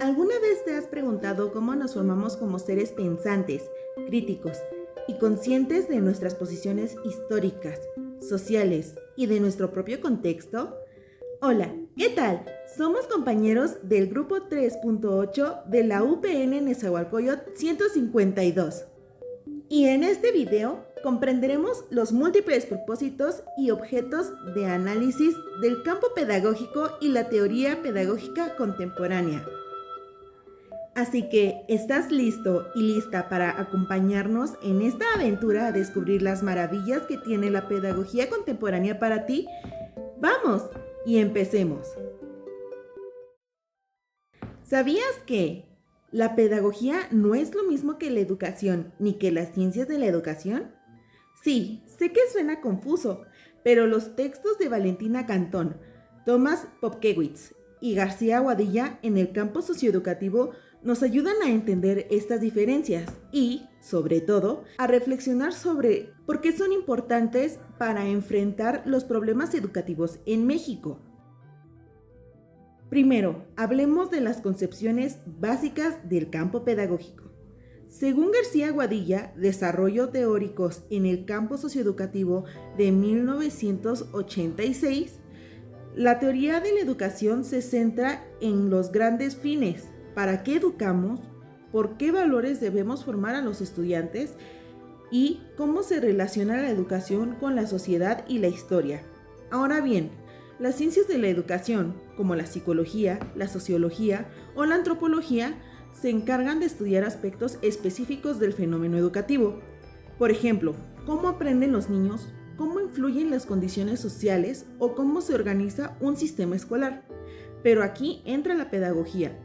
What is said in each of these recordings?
¿Alguna vez te has preguntado cómo nos formamos como seres pensantes, críticos y conscientes de nuestras posiciones históricas, sociales y de nuestro propio contexto? Hola, ¿qué tal? Somos compañeros del grupo 3.8 de la UPN Nezahualcóyotl 152. Y en este video comprenderemos los múltiples propósitos y objetos de análisis del campo pedagógico y la teoría pedagógica contemporánea. Así que, ¿estás listo y lista para acompañarnos en esta aventura a descubrir las maravillas que tiene la pedagogía contemporánea para ti? ¡Vamos! Y empecemos. ¿Sabías que la pedagogía no es lo mismo que la educación ni que las ciencias de la educación? Sí, sé que suena confuso, pero los textos de Valentina Cantón, Tomás Popkewitz y García Guadilla en el campo socioeducativo nos ayudan a entender estas diferencias y, sobre todo, a reflexionar sobre por qué son importantes para enfrentar los problemas educativos en México. Primero, hablemos de las concepciones básicas del campo pedagógico. Según García Guadilla, Desarrollo teóricos en el campo socioeducativo de 1986, la teoría de la educación se centra en los grandes fines: ¿para qué educamos? ¿Por qué valores debemos formar a los estudiantes? Y cómo se relaciona la educación con la sociedad y la historia. Ahora bien, las ciencias de la educación, como la psicología, la sociología o la antropología, se encargan de estudiar aspectos específicos del fenómeno educativo. Por ejemplo, cómo aprenden los niños, cómo influyen las condiciones sociales o cómo se organiza un sistema escolar. Pero aquí entra la pedagogía.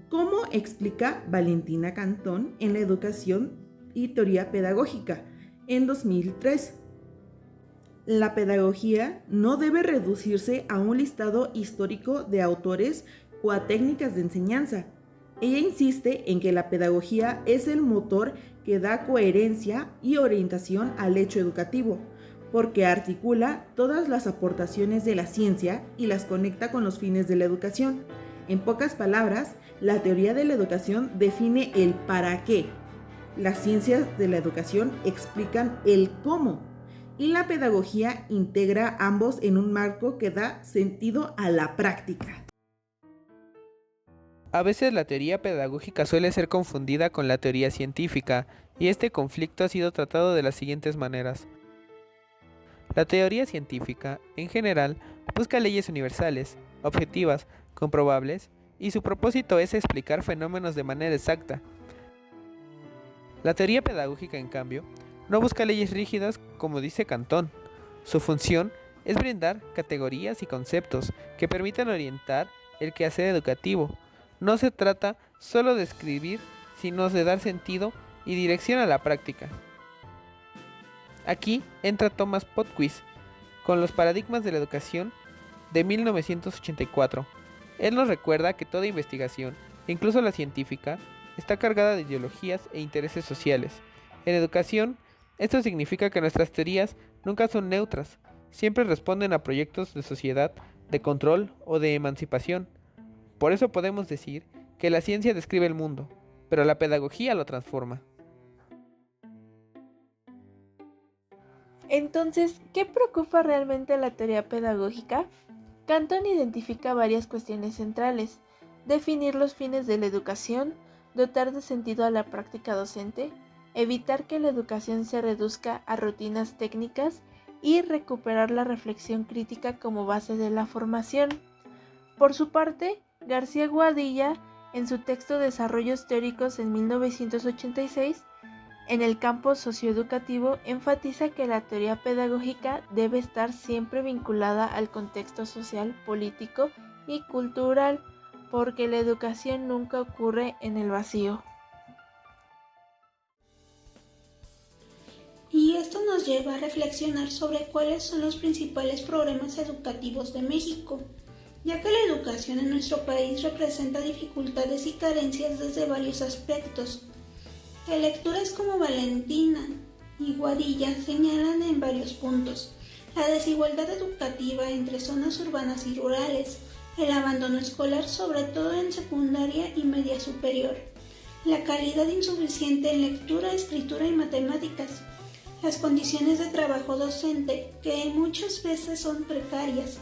¿Cómo explica Valentina Cantón en La educación y teoría pedagógica en 2003? La pedagogía no debe reducirse a un listado histórico de autores o a técnicas de enseñanza. Ella insiste en que la pedagogía es el motor que da coherencia y orientación al hecho educativo, porque articula todas las aportaciones de la ciencia y las conecta con los fines de la educación. En pocas palabras, la teoría de la educación define el para qué. Las ciencias de la educación explican el cómo. Y la pedagogía integra ambos en un marco que da sentido a la práctica. A veces la teoría pedagógica suele ser confundida con la teoría científica, y este conflicto ha sido tratado de las siguientes maneras. La teoría científica, en general, busca leyes universales, objetivas, comprobables, y su propósito es explicar fenómenos de manera exacta. La teoría pedagógica, en cambio, no busca leyes rígidas como dice Cantón. Su función es brindar categorías y conceptos que permitan orientar el quehacer educativo. No se trata solo de escribir, sino de dar sentido y dirección a la práctica. Aquí entra Thomas Popkewitz con los paradigmas de la educación de 1984. Él nos recuerda que toda investigación, incluso la científica, está cargada de ideologías e intereses sociales. En educación, esto significa que nuestras teorías nunca son neutras, siempre responden a proyectos de sociedad, de control o de emancipación. Por eso podemos decir que la ciencia describe el mundo, pero la pedagogía lo transforma. Entonces, ¿qué preocupa realmente a la teoría pedagógica? Cantón identifica varias cuestiones centrales: definir los fines de la educación, dotar de sentido a la práctica docente, evitar que la educación se reduzca a rutinas técnicas y recuperar la reflexión crítica como base de la formación. Por su parte, García Guadilla, en su texto Desarrollos teóricos en 1986, en el campo socioeducativo, enfatiza que la teoría pedagógica debe estar siempre vinculada al contexto social, político y cultural, porque la educación nunca ocurre en el vacío. Y esto nos lleva a reflexionar sobre cuáles son los principales problemas educativos de México, ya que la educación en nuestro país representa dificultades y carencias desde varios aspectos, que lecturas como Valentina y Guadilla señalan en varios puntos: la desigualdad educativa entre zonas urbanas y rurales, el abandono escolar, sobre todo en secundaria y media superior, la calidad insuficiente en lectura, escritura y matemáticas, las condiciones de trabajo docente, que muchas veces son precarias,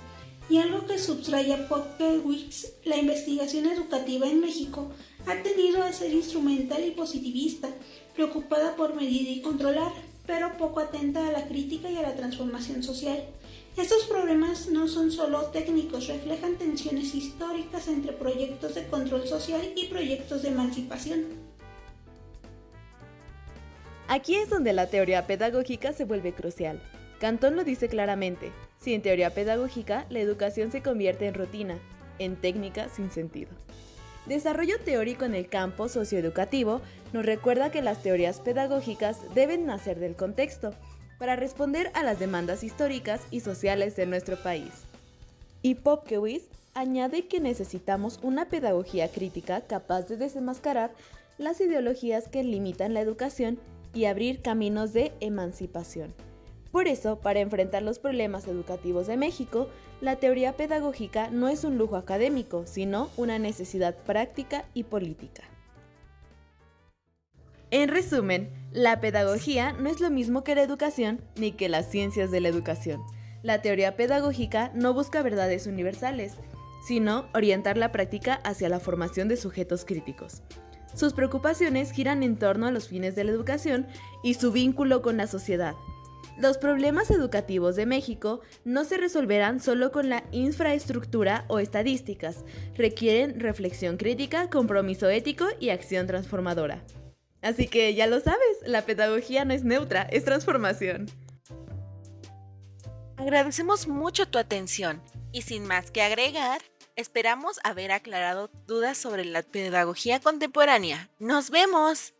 y algo que subraya Popkewicz, la investigación educativa en México ha tendido a ser instrumental y positivista, preocupada por medir y controlar, pero poco atenta a la crítica y a la transformación social. Estos problemas no son solo técnicos, reflejan tensiones históricas entre proyectos de control social y proyectos de emancipación. Aquí es donde la teoría pedagógica se vuelve crucial. Cantón lo dice claramente: sin teoría pedagógica, la educación se convierte en rutina, en técnica sin sentido. Desarrollo teórico en el campo socioeducativo nos recuerda que las teorías pedagógicas deben nacer del contexto, para responder a las demandas históricas y sociales de nuestro país. Y Popkewicz añade que necesitamos una pedagogía crítica capaz de desenmascarar las ideologías que limitan la educación y abrir caminos de emancipación. Por eso, para enfrentar los problemas educativos de México, la teoría pedagógica no es un lujo académico, sino una necesidad práctica y política. En resumen, la pedagogía no es lo mismo que la educación ni que las ciencias de la educación. La teoría pedagógica no busca verdades universales, sino orientar la práctica hacia la formación de sujetos críticos. Sus preocupaciones giran en torno a los fines de la educación y su vínculo con la sociedad. Los problemas educativos de México no se resolverán solo con la infraestructura o estadísticas, requieren reflexión crítica, compromiso ético y acción transformadora. Así que ya lo sabes, la pedagogía no es neutra, es transformación. Agradecemos mucho tu atención y sin más que agregar, esperamos haber aclarado dudas sobre la pedagogía contemporánea. ¡Nos vemos!